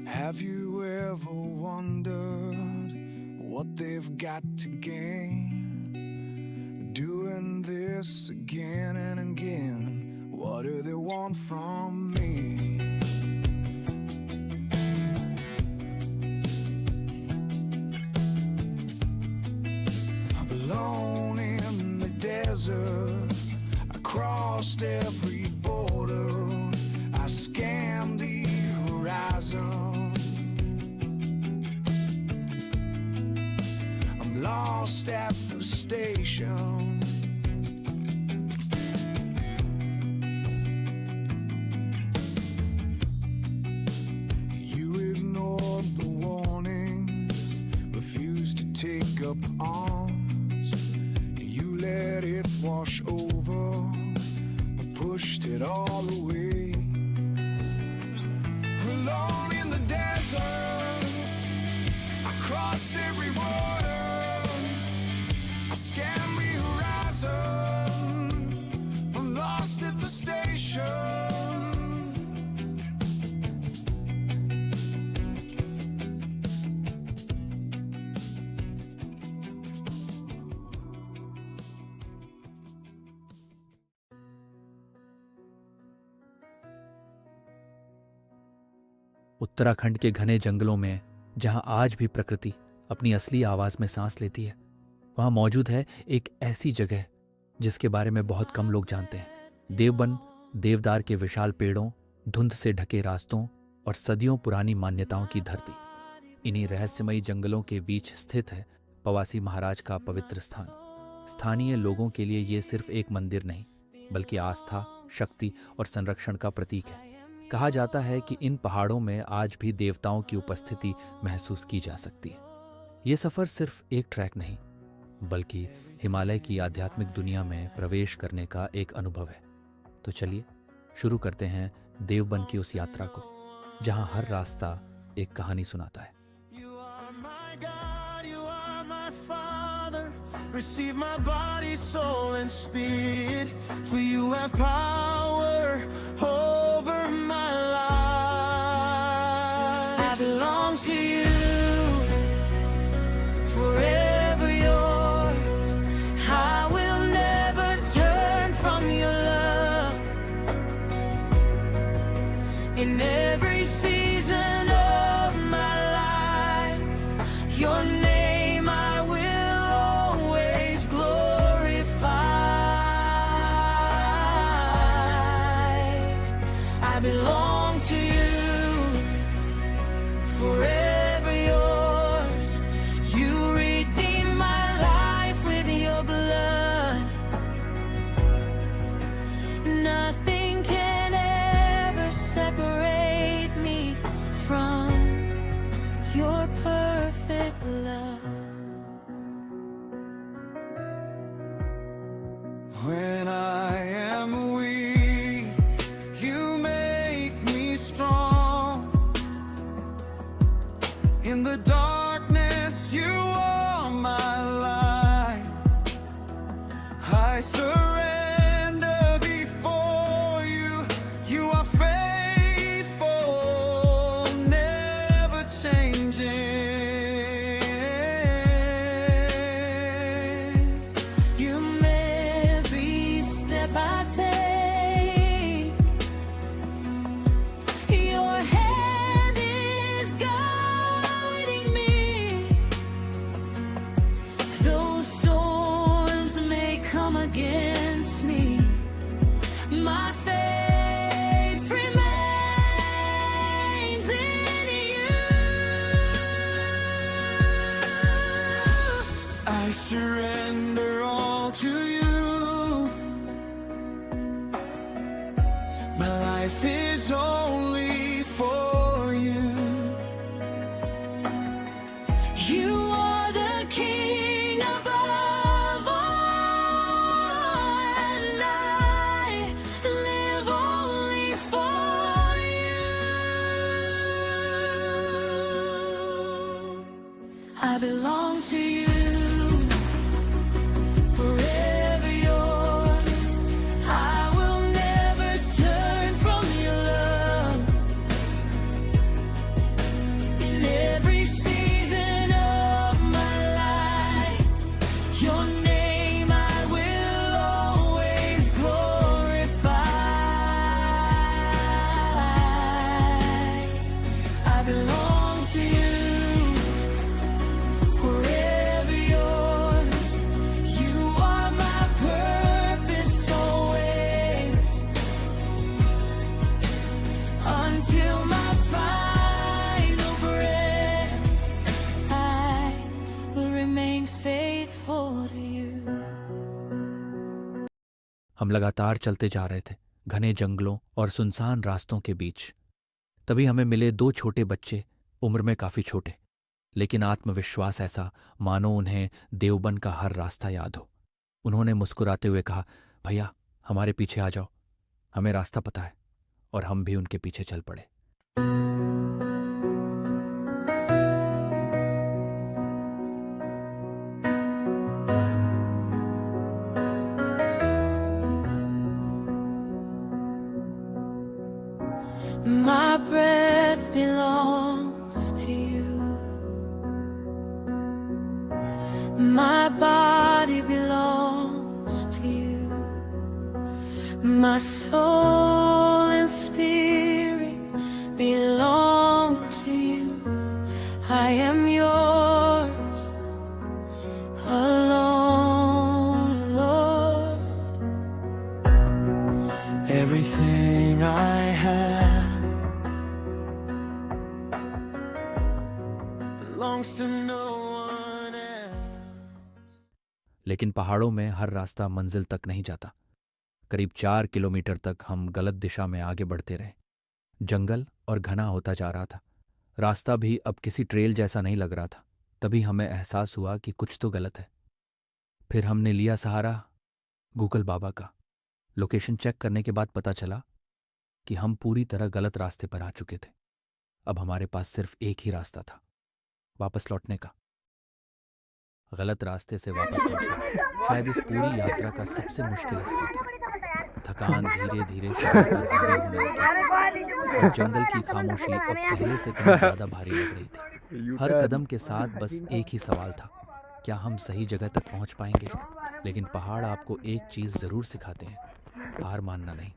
Have you ever wondered what they've got to gain? Doing this again and again, what do they want from me? Alone in the desert, I crossed every border, I scanned the horizon. I'm lost at the station. You ignored the warnings, refused to take up arms. You let it wash over, pushed it all away. Alone in the desert, I crossed every border, I scanned the horizon, I'm lost at the station. Uttarakhand के घने जंगलों में, जहां आज भी प्रकृति अपनी असली आवाज में सांस लेती है, वहां मौजूद है एक ऐसी जगह जिसके बारे में बहुत कम लोग जानते हैं। देवबन, देवदार के विशाल पेड़ों, धुंध से ढके रास्तों और सदियों पुरानी मान्यताओं की धरती। इन्हीं रहस्यमयी जंगलों के बीच स्थित है पवासी महाराज का पवित्र स्थान। स्थानीय लोगों के लिए ये सिर्फ एक मंदिर नहीं, बल्कि आस्था, शक्ति और संरक्षण का प्रतीक है। कहा जाता है कि इन पहाड़ों में आज भी देवताओं की उपस्थिति महसूस की जा सकती है। ये सफ़र सिर्फ एक ट्रैक नहीं, बल्कि हिमालय की आध्यात्मिक दुनिया में प्रवेश करने का एक अनुभव है। तो चलिए शुरू करते हैं देवबन की उस यात्रा को, जहां हर रास्ता एक कहानी सुनाता है। Receive my body, soul and spirit, for you have power over my life. I belong to you, forever yours. I will never turn from your love. In every season of my life, your name I will I belong to you, forever yours. You redeem my life with your blood. Nothing can ever separate me from your perfect love. When I am weak, you make me strong. In the darkness, you are my light. I surrender before you. You are faithful, never changing. You make every step I take. Against me, my faith remains in you. I surrender all to you. My life is only for you. You are the King above all. I belong to you, forever yours. I will never turn from your love. हम लगातार चलते जा रहे थे, घने जंगलों और सुनसान रास्तों के बीच। तभी हमें मिले दो छोटे बच्चे, उम्र में काफी छोटे, लेकिन आत्मविश्वास ऐसा मानो उन्हें देवबन का हर रास्ता याद हो। उन्होंने मुस्कुराते हुए कहा, भैया हमारे पीछे आ जाओ, हमें रास्ता पता है। और हम भी उनके पीछे चल पड़े। My breath belongs to you. My body belongs to you. My soul and spirit belong to you. I am yours alone, Lord. Everything I have belongs to no one else. लेकिन पहाड़ों में हर रास्ता मंजिल तक नहीं जाता। करीब 4 किलोमीटर तक हम गलत दिशा में आगे बढ़ते रहे। जंगल और घना होता जा रहा था। रास्ता भी अब किसी ट्रेल जैसा नहीं लग रहा था। तभी हमें एहसास हुआ कि कुछ तो गलत है। फिर हमने लिया सहारा गूगल बाबा का। लोकेशन चेक करने के बाद पता चला कि हम पूरी तरह गलत रास्ते पर आ चुके थे। अब हमारे पास सिर्फ एक ही रास्ता था, वापस लौटने का। गलत रास्ते से वापस लौटना शायद इस पूरी यात्रा का सबसे मुश्किल हिस्सा था। थकान धीरे धीरे शरीर पर हावी होने लगी थी और जंगल की खामोशी अब पहले से कहीं ज्यादा भारी लग रही थी। हर कदम के साथ बस एक ही सवाल था, क्या हम सही जगह तक पहुंच पाएंगे? लेकिन पहाड़ आपको एक चीज जरूर सिखाते हैं, हार मानना नहीं।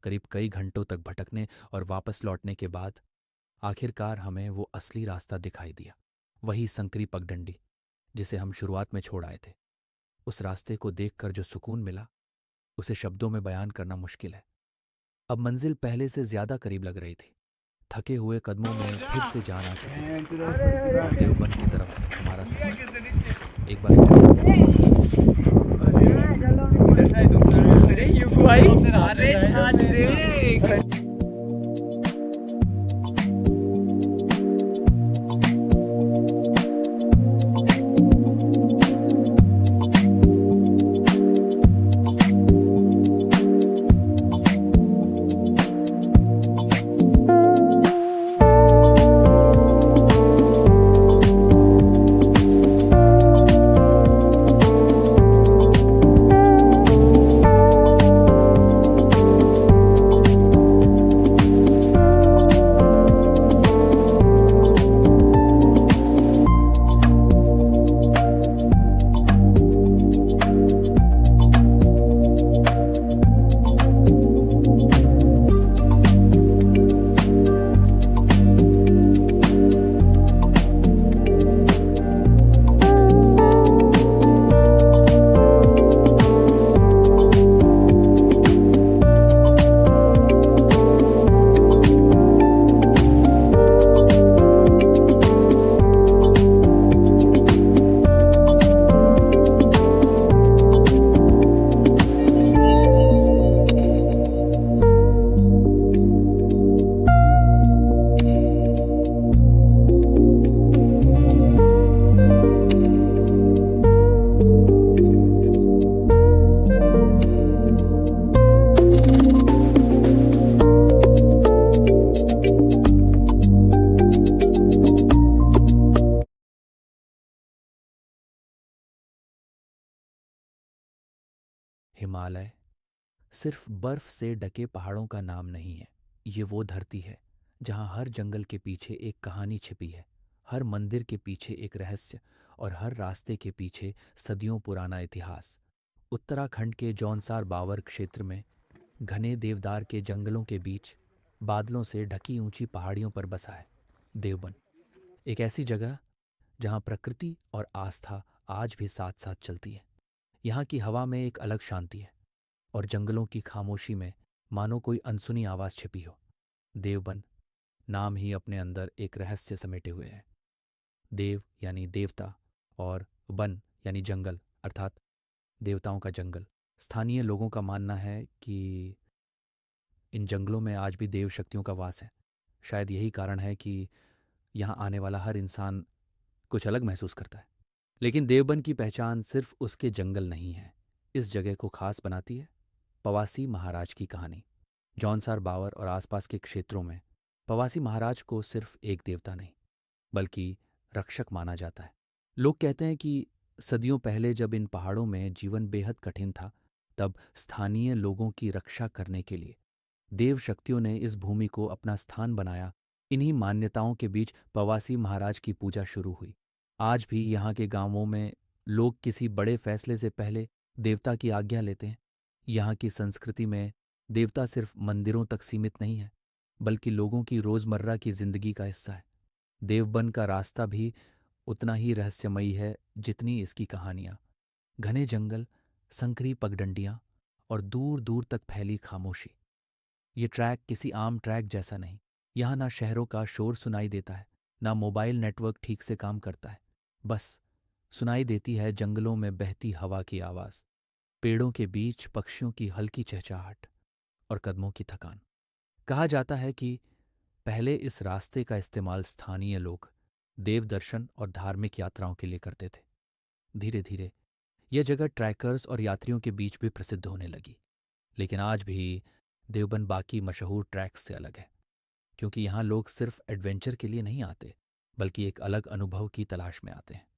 करीब कई घंटों तक भटकने और वापस लौटने के बाद आखिरकार हमें वो असली रास्ता दिखाई दिया। वही संकरी पगडंडी जिसे हम शुरुआत में छोड़ आए थे। उस रास्ते को देखकर जो सुकून मिला, उसे शब्दों में बयान करना मुश्किल है। अब मंजिल पहले से ज्यादा करीब लग रही थी। थके हुए कदमों में फिर से जान आ चुकी थी और देवबन की तरफ हमारा सफर एक बार फिर शुरू हो चुका था। हिमालय सिर्फ बर्फ से ढके पहाड़ों का नाम नहीं है। ये वो धरती है जहाँ हर जंगल के पीछे एक कहानी छिपी है, हर मंदिर के पीछे एक रहस्य और हर रास्ते के पीछे सदियों पुराना इतिहास। उत्तराखंड के जौनसार बावर क्षेत्र में घने देवदार के जंगलों के बीच बादलों से ढकी ऊंची पहाड़ियों पर बसा है देवबन। एक ऐसी जगह जहां प्रकृति और आस्था आज भी साथ साथ चलती है। यहाँ की हवा में एक अलग शांति है और जंगलों की खामोशी में मानो कोई अनसुनी आवाज छिपी हो। देवबन नाम ही अपने अंदर एक रहस्य समेटे हुए है। देव यानी देवता और बन यानी जंगल अर्थात देवताओं का जंगल। स्थानीय लोगों का मानना है कि इन जंगलों में आज भी देव शक्तियों का वास है। शायद यही कारण है कि यहाँ आने वाला हर इंसान कुछ अलग महसूस करता है। लेकिन देवबन की पहचान सिर्फ उसके जंगल नहीं है। इस जगह को खास बनाती है पवासी महाराज की कहानी। जौनसार बावर और आसपास के क्षेत्रों में पवासी महाराज को सिर्फ एक देवता नहीं बल्कि रक्षक माना जाता है। लोग कहते हैं कि सदियों पहले जब इन पहाड़ों में जीवन बेहद कठिन था, तब स्थानीय लोगों की रक्षा करने के लिए देव शक्तियों ने इस भूमि को अपना स्थान बनाया। इन्हीं मान्यताओं के बीच पवासी महाराज की पूजा शुरू हुई। आज भी यहाँ के गांवों में लोग किसी बड़े फैसले से पहले देवता की आज्ञा लेते हैं। यहाँ की संस्कृति में देवता सिर्फ मंदिरों तक सीमित नहीं है बल्कि लोगों की रोजमर्रा की जिंदगी का हिस्सा है। देवबन का रास्ता भी उतना ही रहस्यमयी है जितनी इसकी कहानियां। घने जंगल, संकरी पगडंडियां और दूर दूर तक फैली खामोशी। ये ट्रैक किसी आम ट्रैक जैसा नहीं। यहाँ ना शहरों का शोर सुनाई देता है, ना मोबाइल नेटवर्क ठीक से काम करता है। बस सुनाई देती है जंगलों में बहती हवा की आवाज, पेड़ों के बीच पक्षियों की हल्की चहचहाहट और कदमों की थकान। कहा जाता है कि पहले इस रास्ते का इस्तेमाल स्थानीय लोग देव दर्शन और धार्मिक यात्राओं के लिए करते थे। धीरे धीरे यह जगह ट्रैकर्स और यात्रियों के बीच भी प्रसिद्ध होने लगी। लेकिन आज भी देवबन बाकी मशहूर ट्रैक्स से अलग है, क्योंकि यहाँ लोग सिर्फ एडवेंचर के लिए नहीं आते बल्कि एक अलग अनुभव की तलाश में आते हैं।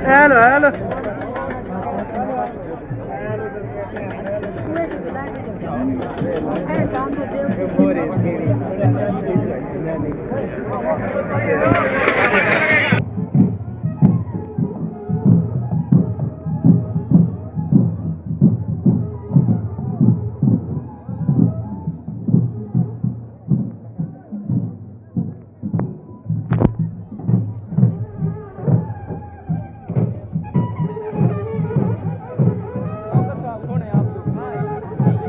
हेलो हेलो कौन है आप?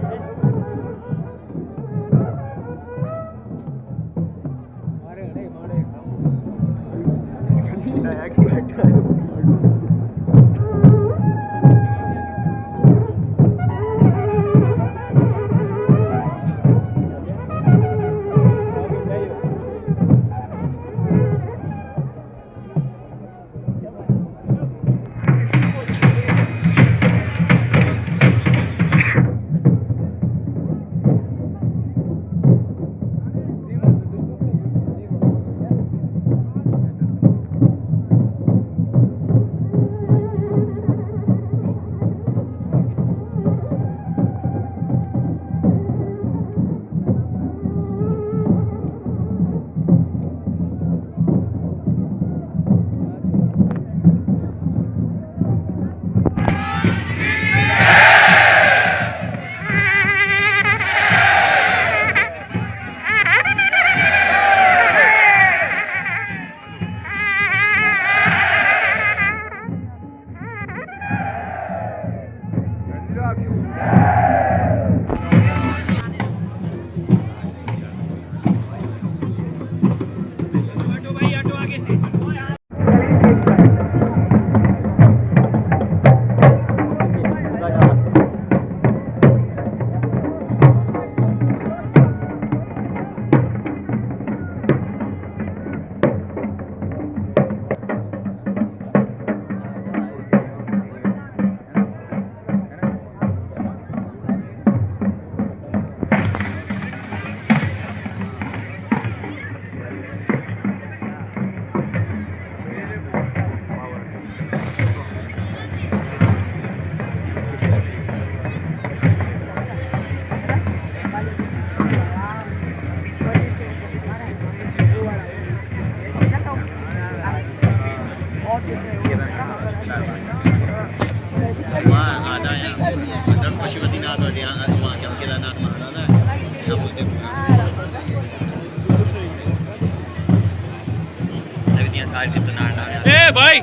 साल कितना डाला ए भाई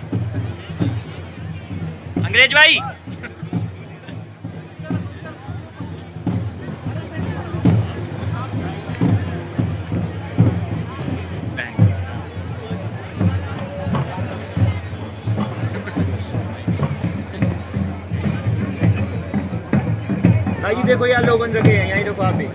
अंग्रेज भाई भाई देखो यार लोगन रखे हैं यहीं रुको आप भी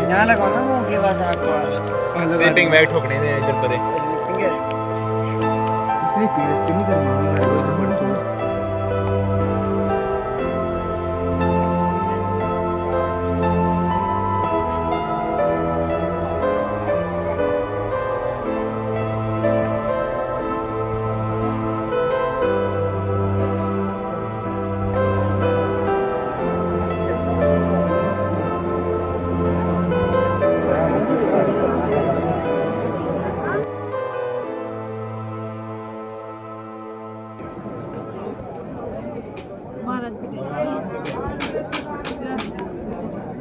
यहाँ लगाओ ना वो के बाद आपको स्लीपिंग बैग ठोकने दे इधर पर नहीं करना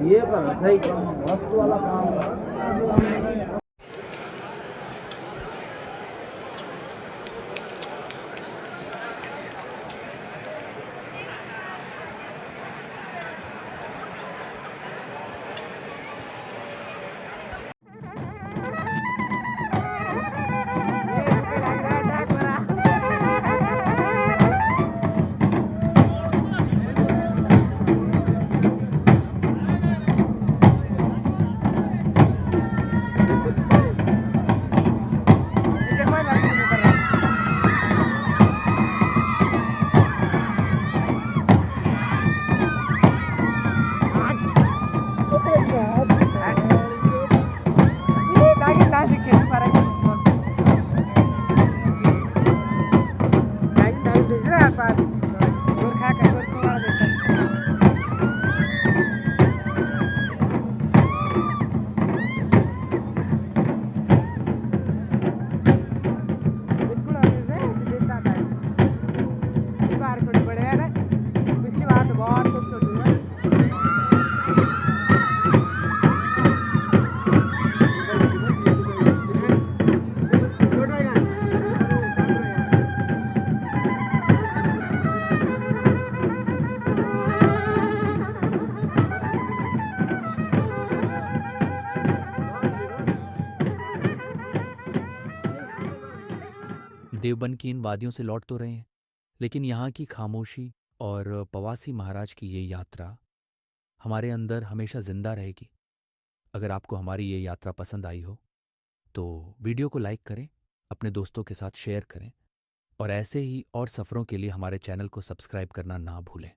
ये कर सही काम वस्तु वाला काम देवबन की इन वादियों से लौट तो रहे हैं, लेकिन यहाँ की खामोशी और पवासी महाराज की ये यात्रा हमारे अंदर हमेशा जिंदा रहेगी। अगर आपको हमारी ये यात्रा पसंद आई हो तो वीडियो को लाइक करें, अपने दोस्तों के साथ शेयर करें और ऐसे ही और सफ़रों के लिए हमारे चैनल को सब्सक्राइब करना ना भूलें।